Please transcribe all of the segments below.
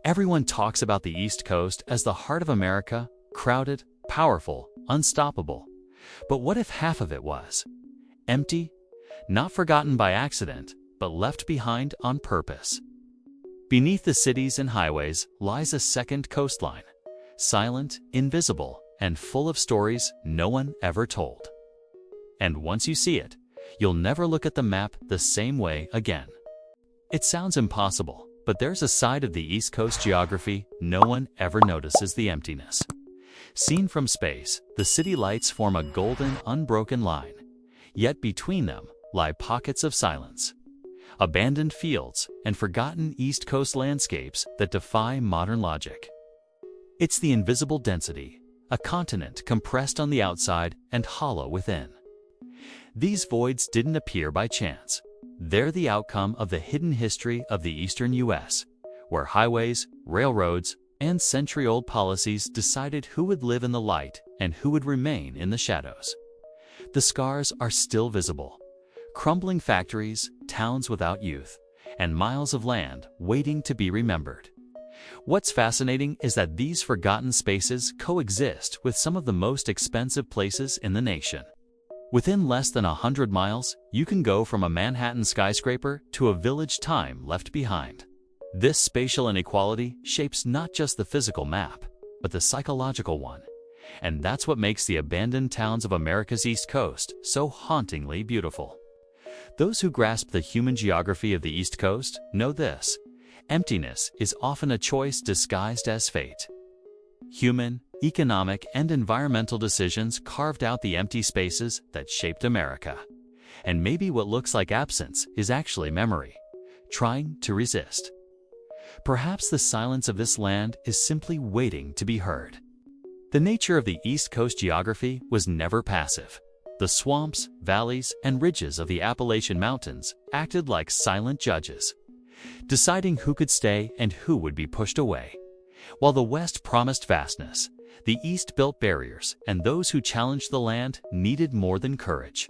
Everyone talks about the East Coast as the heart of America, crowded, powerful, unstoppable. But what if half of it was empty? Not forgotten by accident, but left behind on purpose. Beneath the cities and highways lies a second coastline, silent, invisible, and full of stories no one ever told. And once you see it, you'll never look at the map the same way again. It sounds impossible, but there's a side of the East Coast geography no one ever notices: the emptiness. Seen from space, the city lights form a golden, unbroken line, yet between them lie pockets of silence, abandoned fields, and forgotten East Coast landscapes that defy modern logic. It's the invisible density, a continent compressed on the outside and hollow within. These voids didn't appear by chance. They're the outcome of the hidden history of the eastern U.S., where highways, railroads, and century-old policies decided who would live in the light and who would remain in the shadows. The scars are still visible: crumbling factories, towns without youth, and miles of land waiting to be remembered. What's fascinating is that these forgotten spaces coexist with some of the most expensive places in the nation. Within less than 100 miles, you can go from a Manhattan skyscraper to a village time left behind. This spatial inequality shapes not just the physical map, but the psychological one. And that's what makes the abandoned towns of America's East Coast so hauntingly beautiful. Those who grasp the human geography of the East Coast know this: emptiness is often a choice disguised as fate. Human, economic, and environmental decisions carved out the empty spaces that shaped America. And maybe what looks like absence is actually memory, trying to resist. Perhaps the silence of this land is simply waiting to be heard. The nature of the East Coast geography was never passive. The swamps, valleys, and ridges of the Appalachian Mountains acted like silent judges, deciding who could stay and who would be pushed away. While the West promised vastness, the East built barriers, and those who challenged the land needed more than courage.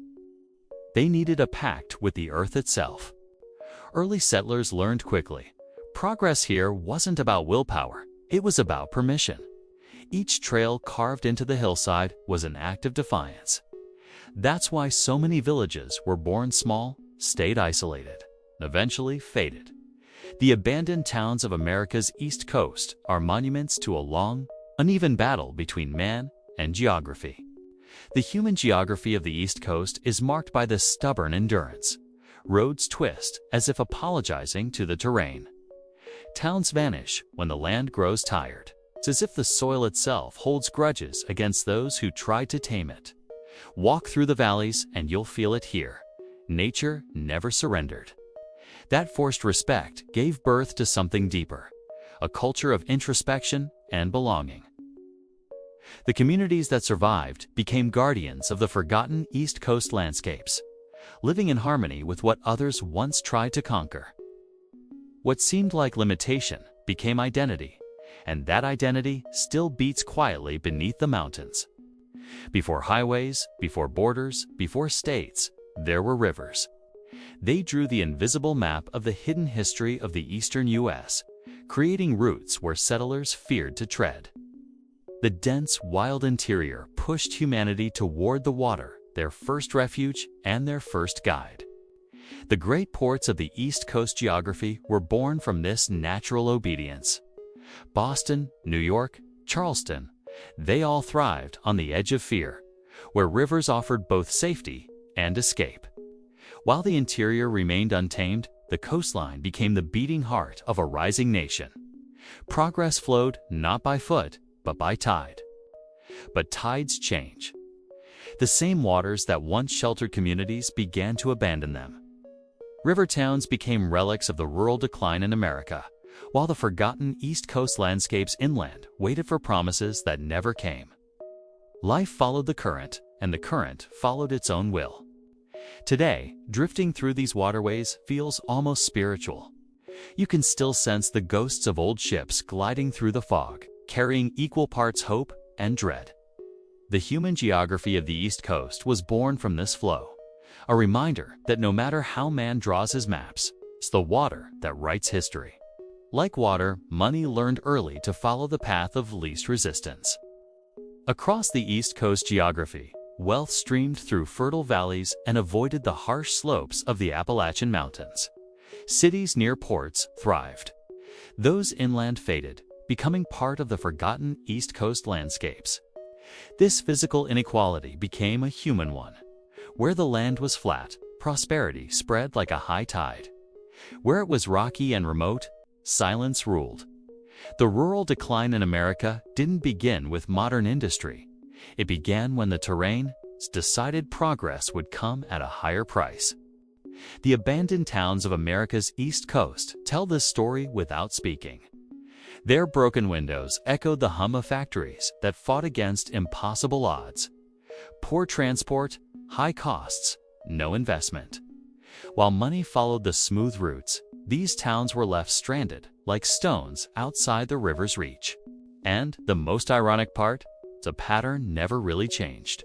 They needed a pact with the earth itself. Early settlers learned quickly: progress here wasn't about willpower, it was about permission. Each trail carved into the hillside was an act of defiance. That's why so many villages were born small, stayed isolated, eventually faded. The abandoned towns of America's East Coast are monuments to a long, uneven battle between man and geography. The human geography of the East Coast is marked by this stubborn endurance. Roads twist as if apologizing to the terrain. Towns vanish when the land grows tired. It's as if the soil itself holds grudges against those who tried to tame it. Walk through the valleys and you'll feel it here. Nature never surrendered. That forced respect gave birth to something deeper: a culture of introspection and belonging. The communities that survived became guardians of the forgotten East Coast landscapes, living in harmony with what others once tried to conquer. What seemed like limitation became identity, and that identity still beats quietly beneath the mountains. Before highways, before borders, before states, there were rivers. They drew the invisible map of the hidden history of the eastern U.S., creating routes where settlers feared to tread. The dense, wild interior pushed humanity toward the water, their first refuge and their first guide. The great ports of the East Coast geography were born from this natural obedience. Boston, New York, Charleston, they all thrived on the edge of fear, where rivers offered both safety and escape. While the interior remained untamed, the coastline became the beating heart of a rising nation. Progress flowed not by foot, but by tide. But tides change. The same waters that once sheltered communities began to abandon them. River towns became relics of the rural decline in America, while the forgotten East Coast landscapes inland waited for promises that never came. Life followed the current, and the current followed its own will. Today, drifting through these waterways feels almost spiritual. You can still sense the ghosts of old ships gliding through the fog, carrying equal parts hope and dread. The human geography of the East Coast was born from this flow, a reminder that no matter how man draws his maps, it's the water that writes history. Like water, money learned early to follow the path of least resistance. Across the East Coast geography, wealth streamed through fertile valleys and avoided the harsh slopes of the Appalachian Mountains. Cities near ports thrived. Those inland faded, becoming part of the forgotten East Coast landscapes. This physical inequality became a human one. Where the land was flat, prosperity spread like a high tide. Where it was rocky and remote, silence ruled. The rural decline in America didn't begin with modern industry. It began when the terrain decided progress would come at a higher price. The abandoned towns of America's East Coast tell this story without speaking. Their broken windows echoed the hum of factories that fought against impossible odds. Poor transport, high costs, no investment. While money followed the smooth routes, these towns were left stranded, like stones outside the river's reach. And the most ironic part, the pattern never really changed.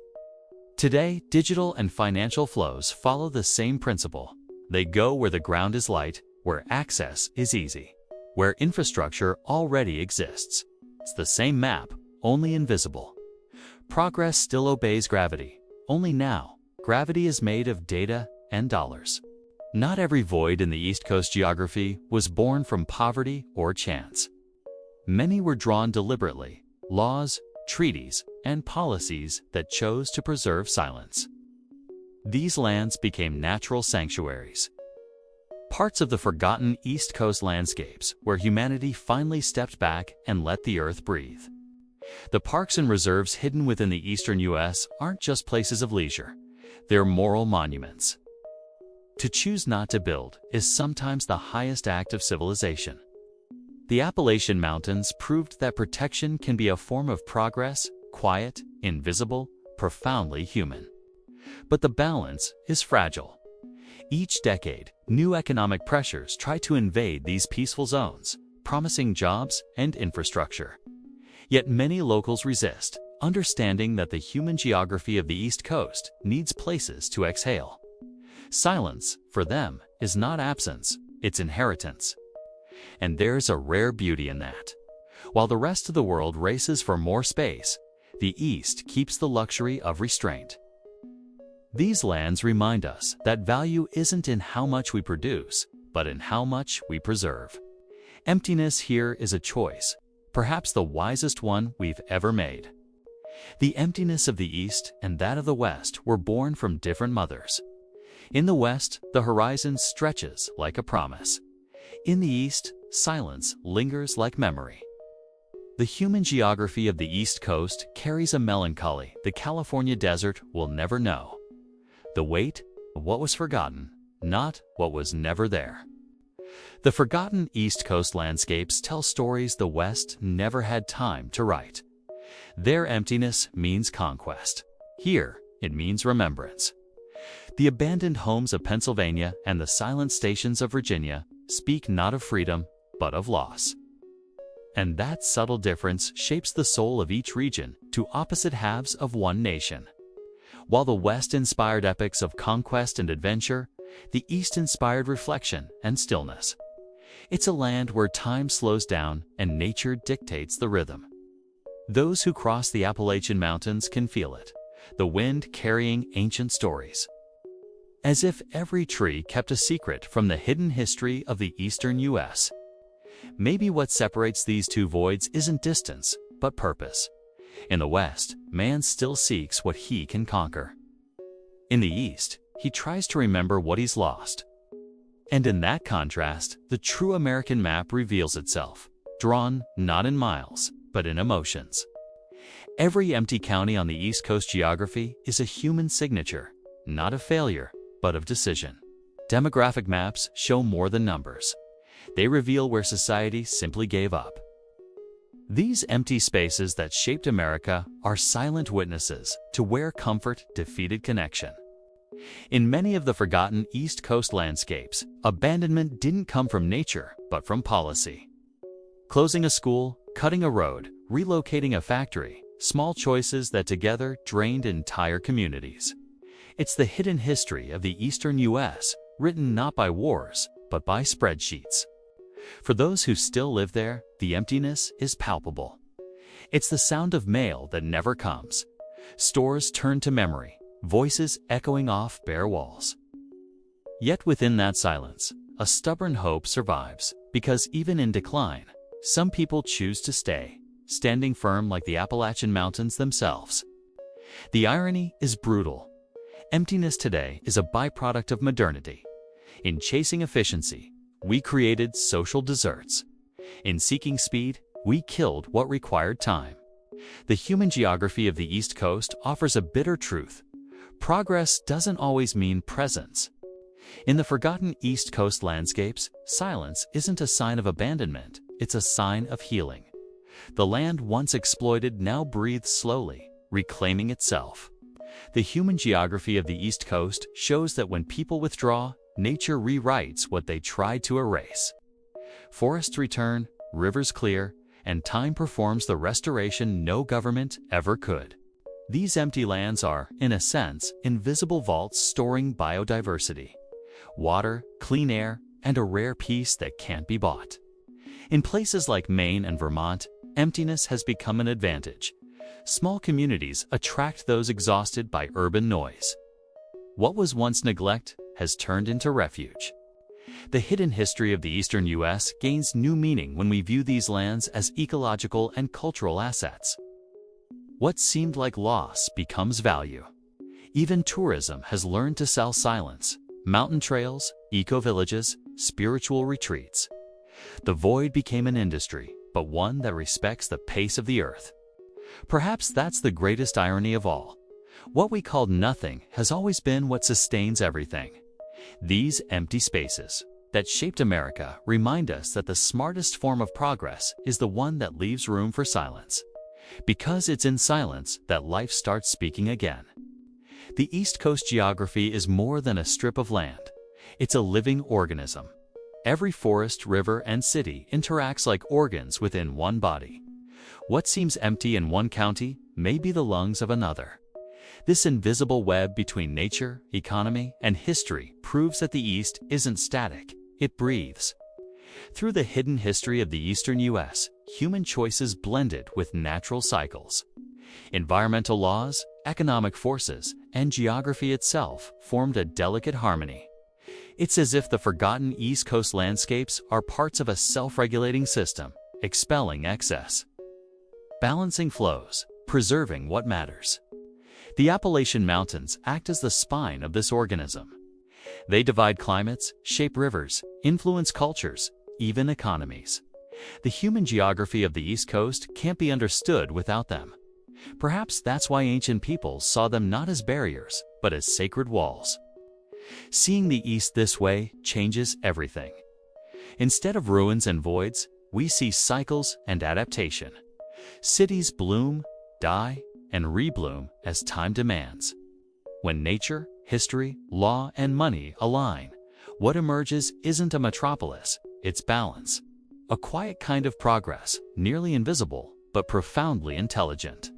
Today, digital and financial flows follow the same principle. They go where the ground is light, where access is easy, where infrastructure already exists. It's the same map, only invisible. Progress still obeys gravity, only now, gravity is made of data and dollars. Not every void in the East Coast geography was born from poverty or chance. Many were drawn deliberately, laws, treaties, and policies that chose to preserve silence. These lands became natural sanctuaries. Parts of the forgotten East Coast landscapes where humanity finally stepped back and let the earth breathe. The parks and reserves hidden within the eastern U.S. aren't just places of leisure, they're moral monuments. To choose not to build is sometimes the highest act of civilization. The Appalachian Mountains proved that protection can be a form of progress, quiet, invisible, profoundly human. But the balance is fragile. Each decade, new economic pressures try to invade these peaceful zones, promising jobs and infrastructure. Yet many locals resist, understanding that the human geography of the East Coast needs places to exhale. Silence, for them, is not absence, it's inheritance. And there's a rare beauty in that. While the rest of the world races for more space, the East keeps the luxury of restraint. These lands remind us that value isn't in how much we produce, but in how much we preserve. Emptiness here is a choice, perhaps the wisest one we've ever made. The emptiness of the East and that of the West were born from different mothers. In the West, the horizon stretches like a promise. In the East, silence lingers like memory. The human geography of the East Coast carries a melancholy the California desert will never know. The weight of what was forgotten, not what was never there. The forgotten East Coast landscapes tell stories the West never had time to write. Their emptiness means conquest. Here, it means remembrance. The abandoned homes of Pennsylvania and the silent stations of Virginia speak not of freedom, but of loss. And that subtle difference shapes the soul of each region to opposite halves of one nation. While the West inspired epics of conquest and adventure, the East inspired reflection and stillness. It's a land where time slows down and nature dictates the rhythm. Those who cross the Appalachian Mountains can feel it, the wind carrying ancient stories. As if every tree kept a secret from the hidden history of the eastern U.S. Maybe what separates these two voids isn't distance, but purpose. In the West, man still seeks what he can conquer. In the East, he tries to remember what he's lost. And in that contrast, the true American map reveals itself, drawn not in miles, but in emotions. Every empty county on the East Coast geography is a human signature, not of failure, but of decision. Demographic maps show more than numbers. They reveal where society simply gave up. These empty spaces that shaped America are silent witnesses to where comfort defeated connection. In many of the forgotten East Coast landscapes, abandonment didn't come from nature, but from policy. Closing a school, cutting a road, relocating a factory, small choices that together drained entire communities. It's the hidden history of the eastern U.S., written not by wars, but by spreadsheets. For those who still live there, the emptiness is palpable. It's the sound of mail that never comes, stores turned to memory, voices echoing off bare walls. Yet within that silence, a stubborn hope survives, because even in decline, some people choose to stay, standing firm like the Appalachian Mountains themselves. The irony is brutal. Emptiness today is a byproduct of modernity. In chasing efficiency, we created social deserts. In seeking speed, we killed what required time. The human geography of the East Coast offers a bitter truth. Progress doesn't always mean presence. In the forgotten East Coast landscapes, silence isn't a sign of abandonment, it's a sign of healing. The land once exploited now breathes slowly, reclaiming itself. The human geography of the East Coast shows that when people withdraw, nature rewrites what they tried to erase. Forests return, rivers clear, and time performs the restoration no government ever could. These empty lands are, in a sense, invisible vaults storing biodiversity. Water, clean air, and a rare peace that can't be bought. In places like Maine and Vermont, emptiness has become an advantage. Small communities attract those exhausted by urban noise. What was once neglect has turned into refuge. The hidden history of the eastern U.S. gains new meaning when we view these lands as ecological and cultural assets. What seemed like loss becomes value. Even tourism has learned to sell silence. Mountain trails, eco-villages, spiritual retreats. The void became an industry, but one that respects the pace of the earth. Perhaps that's the greatest irony of all. What we called nothing has always been what sustains everything. These empty spaces that shaped America remind us that the smartest form of progress is the one that leaves room for silence. Because it's in silence that life starts speaking again. The East Coast geography is more than a strip of land. It's a living organism. Every forest, river, and city interacts like organs within one body. What seems empty in one county may be the lungs of another. This invisible web between nature, economy, and history proves that the East isn't static, it breathes. Through the hidden history of the eastern U.S., human choices blended with natural cycles. Environmental laws, economic forces, and geography itself formed a delicate harmony. It's as if the forgotten East Coast landscapes are parts of a self-regulating system, expelling excess. Balancing flows, preserving what matters. The Appalachian Mountains act as the spine of this organism. They divide climates, shape rivers, influence cultures, even economies. The human geography of the East Coast can't be understood without them. Perhaps that's why ancient peoples saw them not as barriers, but as sacred walls. Seeing the East this way changes everything. Instead of ruins and voids, we see cycles and adaptation. Cities bloom, die, and rebloom as time demands. When nature, history, law, and money align, what emerges isn't a metropolis, it's balance. A quiet kind of progress, nearly invisible, but profoundly intelligent.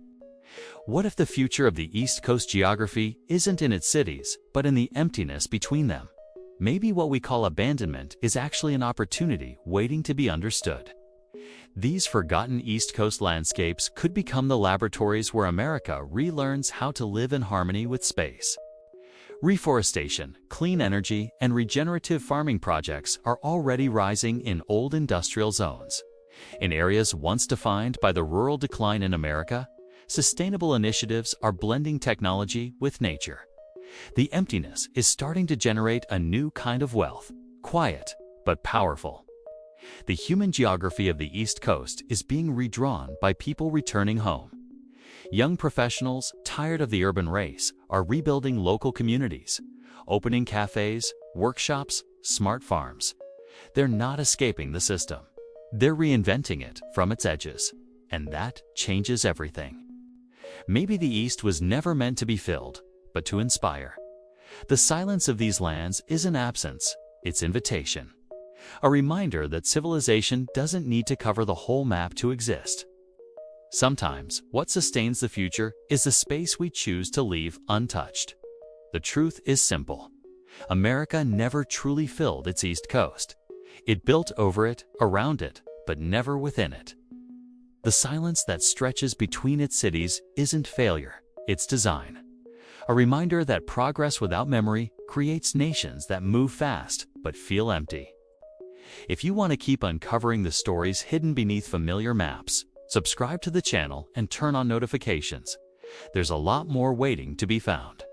What if the future of the East Coast geography isn't in its cities, but in the emptiness between them? Maybe what we call abandonment is actually an opportunity waiting to be understood. These forgotten East Coast landscapes could become the laboratories where America relearns how to live in harmony with space. Reforestation, clean energy, and regenerative farming projects are already rising in old industrial zones. In areas once defined by the rural decline in America, sustainable initiatives are blending technology with nature. The emptiness is starting to generate a new kind of wealth, quiet but powerful. The human geography of the East Coast is being redrawn by people returning home. Young professionals, tired of the urban race, are rebuilding local communities, opening cafes, workshops, smart farms. They're not escaping the system. They're reinventing it from its edges, and that changes everything. Maybe the East was never meant to be filled, but to inspire. The silence of these lands isn't absence, it's invitation. A reminder that civilization doesn't need to cover the whole map to exist. Sometimes, what sustains the future is the space we choose to leave untouched. The truth is simple. America never truly filled its East Coast. It built over it, around it, but never within it. The silence that stretches between its cities isn't failure, it's design. A reminder that progress without memory creates nations that move fast but feel empty. If you want to keep uncovering the stories hidden beneath familiar maps, subscribe to the channel and turn on notifications. There's a lot more waiting to be found.